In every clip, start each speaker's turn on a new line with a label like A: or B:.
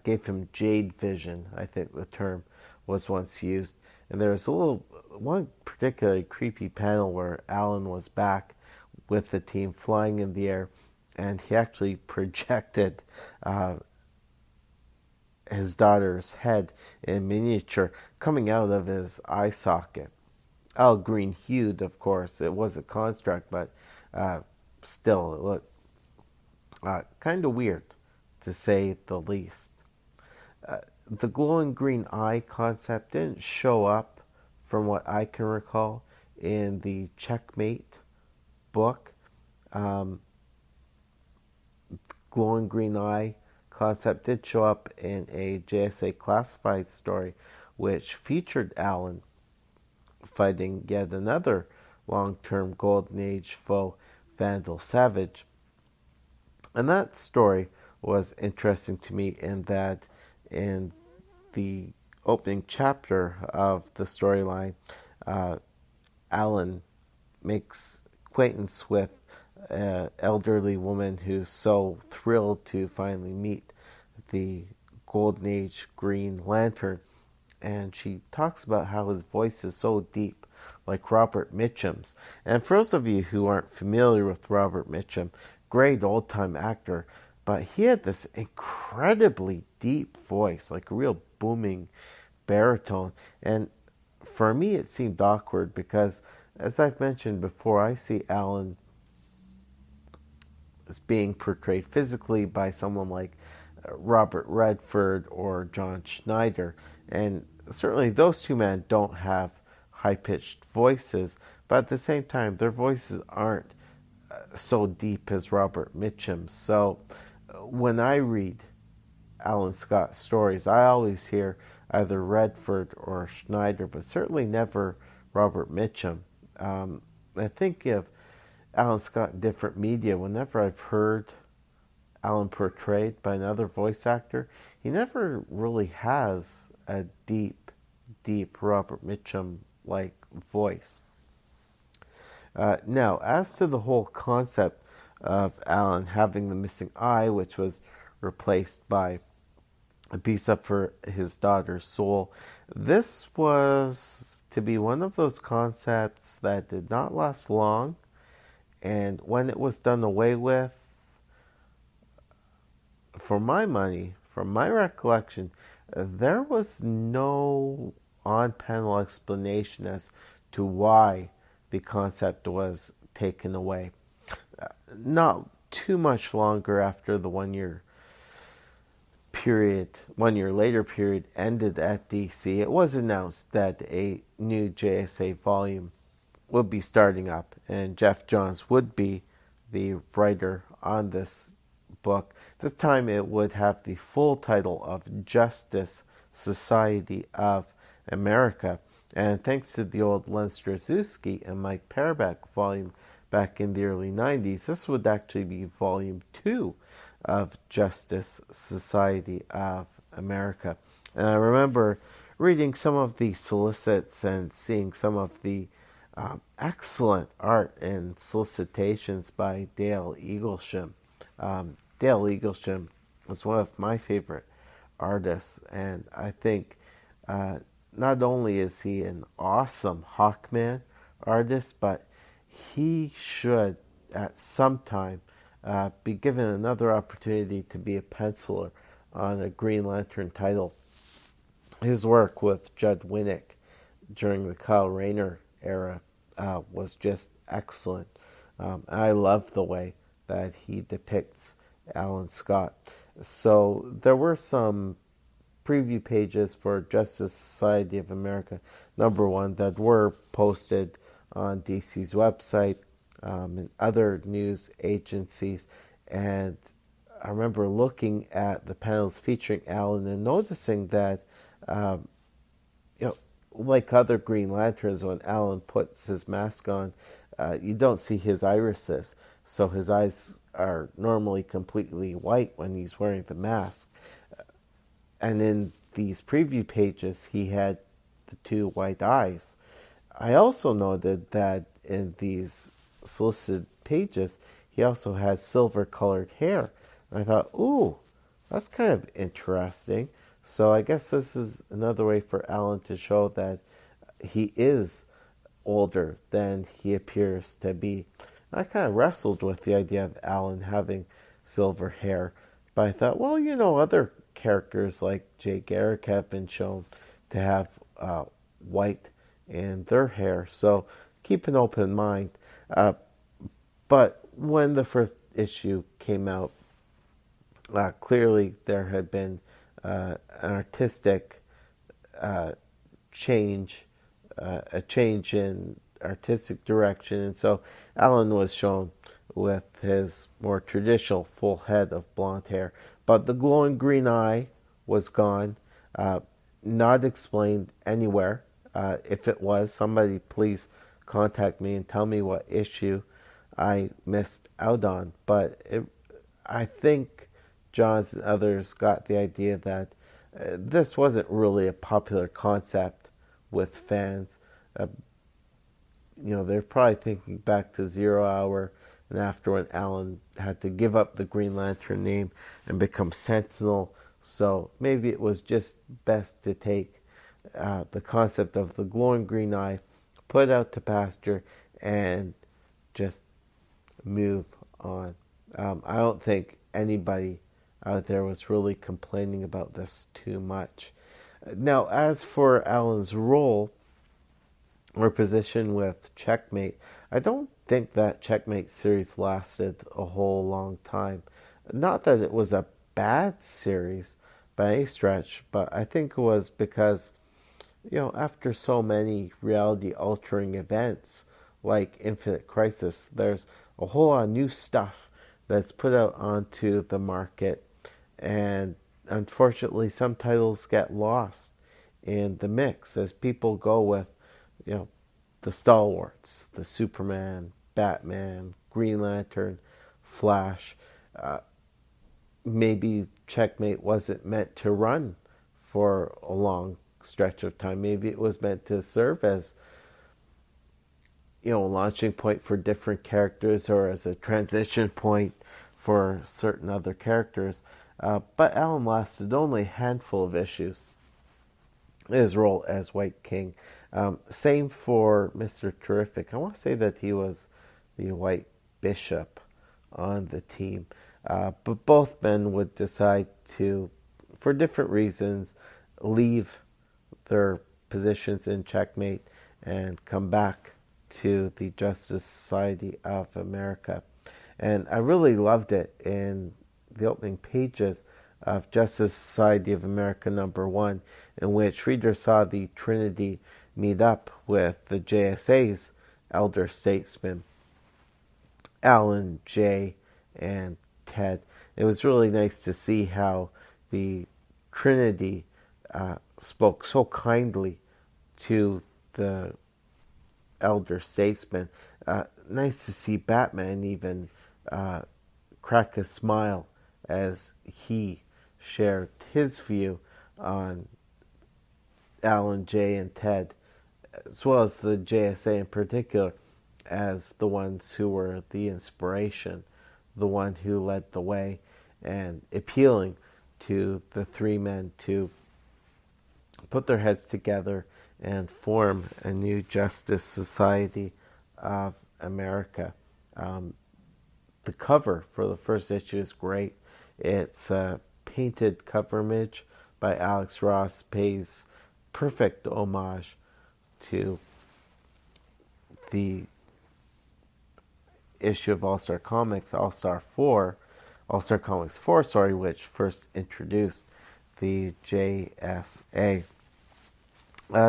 A: gave him jade vision, I think the term was once used. And there was one particularly creepy panel where Alan was back with the team flying in the air, and he actually projected his daughter's head in miniature coming out of his eye socket. All green hued, of course. It was a construct, but still, it looked kind of weird, to say the least. The glowing green eye concept didn't show up, from what I can recall, in the Checkmate book. Glowing green eye concept did show up in a JSA classified story, which featured Alan fighting yet another long-term Golden Age foe, Vandal Savage. And that story was interesting to me in that in the opening chapter of the storyline, Alan makes acquaintance with an elderly woman who's so thrilled to finally meet the Golden Age Green Lantern. And she talks about how his voice is so deep, like Robert Mitchum's. And for those of you who aren't familiar with Robert Mitchum, great old-time actor, but he had this incredibly deep voice, like a real booming baritone. And for me, it seemed awkward because, as I've mentioned before, I see Alan as being portrayed physically by someone like Robert Redford or John Schneider. And certainly those two men don't have high-pitched voices, but at the same time, their voices aren't so deep as Robert Mitchum's. So when I read Alan Scott stories, I always hear either Redford or Schneider, but certainly never Robert Mitchum. I think of Alan Scott in different media. Whenever I've heard Alan portrayed by another voice actor, he never really has a deep, deep Robert Mitchum-like voice. Now, as to the whole concept of Alan having the missing eye, which was replaced by a piece up for his daughter's soul, this was to be one of those concepts that did not last long, and when it was done away with, for my money, from my recollection, there was no on-panel explanation as to why the concept was taken away. Not too much longer after the 1 year later period ended at DC, it was announced that a new JSA volume would be starting up, and Jeff Johns would be the writer on this book. This time it would have the full title of Justice Society of America. And thanks to the old Len Straczewski and Mike Parabak volume back in the early 90s, this would actually be volume 2 of Justice Society of America. And I remember reading some of the solicits and seeing some of the excellent art and solicitations by Dale Eaglesham. Dale Eaglesham is one of my favorite artists, and I think not only is he an awesome Hawkman artist, but he should at some time be given another opportunity to be a penciler on a Green Lantern title. His work with Judd Winnick during the Kyle Rayner era was just excellent. I love the way that he depicts Alan Scott. So there were some preview pages for Justice Society of America #1 that were posted on DC's website and other news agencies, and I remember looking at the panels featuring Alan and noticing that like other Green Lanterns, when Alan puts his mask on, you don't see his irises, so his eyes are normally completely white when he's wearing the mask. And in these preview pages, he had the 2 white eyes. I also noted that in these solicited pages, he also has silver-colored hair. And I thought, ooh, That's kind of interesting. So I guess this is another way for Alan to show that he is older than he appears to be. I kind of wrestled with the idea of Alan having silver hair, but I thought, well, other characters like Jay Garrick have been shown to have white in their hair, so keep an open mind. But when the first issue came out, clearly there had been an artistic change, a change in artistic direction, and so Alan was shown with his more traditional full head of blonde hair, but the glowing green eye was gone, not explained anywhere. If it was, somebody please contact me and tell me what issue I missed out on. But I think Johns and others got the idea that this wasn't really a popular concept with fans. They're probably thinking back to Zero Hour and after when Alan had to give up the Green Lantern name and become Sentinel. So maybe it was just best to take the concept of the glowing green eye, put it out to pasture, and just move on. I don't think anybody out there was really complaining about this too much. Now, as for Alan's role or position with Checkmate, I don't think that Checkmate series lasted a whole long time. Not that it was a bad series by any stretch, but I think it was because, after so many reality altering events like Infinite Crisis, there's a whole lot of new stuff that's put out onto the market, and unfortunately some titles get lost in the mix as people go with, the stalwarts, the Superman, Batman, Green Lantern, Flash. Maybe Checkmate wasn't meant to run for a long stretch of time. Maybe it was meant to serve as, a launching point for different characters or as a transition point for certain other characters. But Alan lasted only a handful of issues in his role as White King. Same for Mr. Terrific. I want to say that he was the White Bishop on the team. But both men would decide to, for different reasons, leave their positions in Checkmate and come back to the Justice Society of America. And I really loved it in the opening pages of Justice Society of America #1, in which readers saw the Trinity meet up with the JSA's elder statesmen, Alan, Jay, and Ted. It was really nice to see how the Trinity spoke so kindly to the elder statesman. Nice to see Batman even crack a smile as he shared his view on Alan, Jay, and Ted, as well as the JSA in particular, as the ones who were the inspiration, the one who led the way, and appealing to the three men to put their heads together and form a new Justice Society of America. The cover for the first issue is great. It's a painted cover image by Alex Ross, pays perfect homage to the issue of All-Star Comics, All-Star Comics 4, which first introduced the JSA.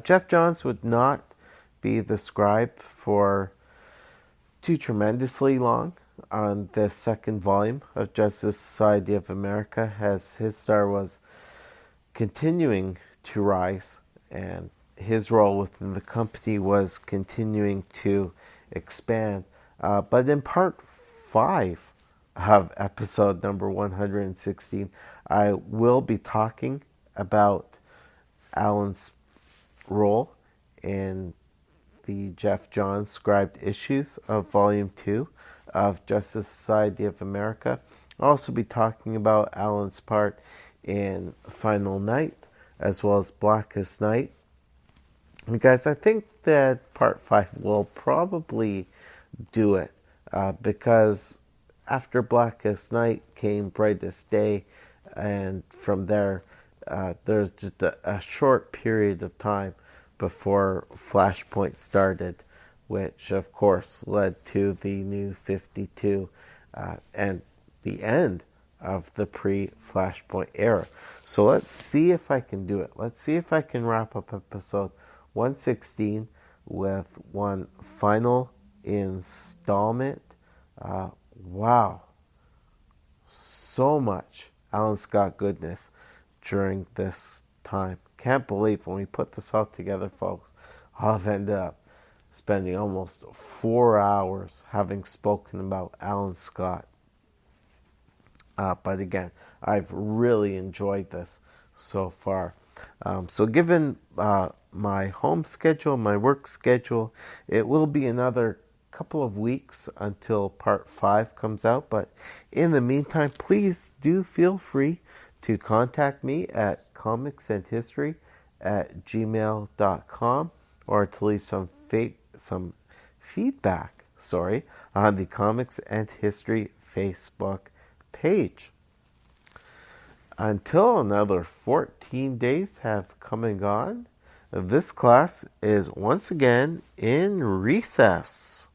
A: Jeff Johns would not be the scribe for too tremendously long on the second volume of Justice Society of America, as his star was continuing to rise and his role within the company was continuing to expand. But in part 5 of episode number 116, I will be talking about Alan's role in the Jeff Johns scribed issues of Volume 2 of Justice Society of America. I'll also be talking about Alan's part in Final Night, as well as Blackest Night. And guys, I think that part 5 will probably do it, because after Blackest Night came Brightest Day, and from there, there's just a short period of time before Flashpoint started, which of course led to the new 52, and the end of the pre-Flashpoint era. So let's see if I can do it. Let's see if I can wrap up episode 116 with one final installment. Wow. So much Alan Scott goodness during this time. Can't believe when we put this all together, folks, I've ended up spending almost 4 hours having spoken about Alan Scott. But again, I've really enjoyed this so far. So given my home schedule, my work schedule, it will be another couple of weeks until part 5 comes out. But in the meantime, please do feel free to contact me at comicsandhistory@gmail.com, or to leave some feedback on the Comics and History Facebook page. Until another 14 days have come and gone, this class is once again in recess.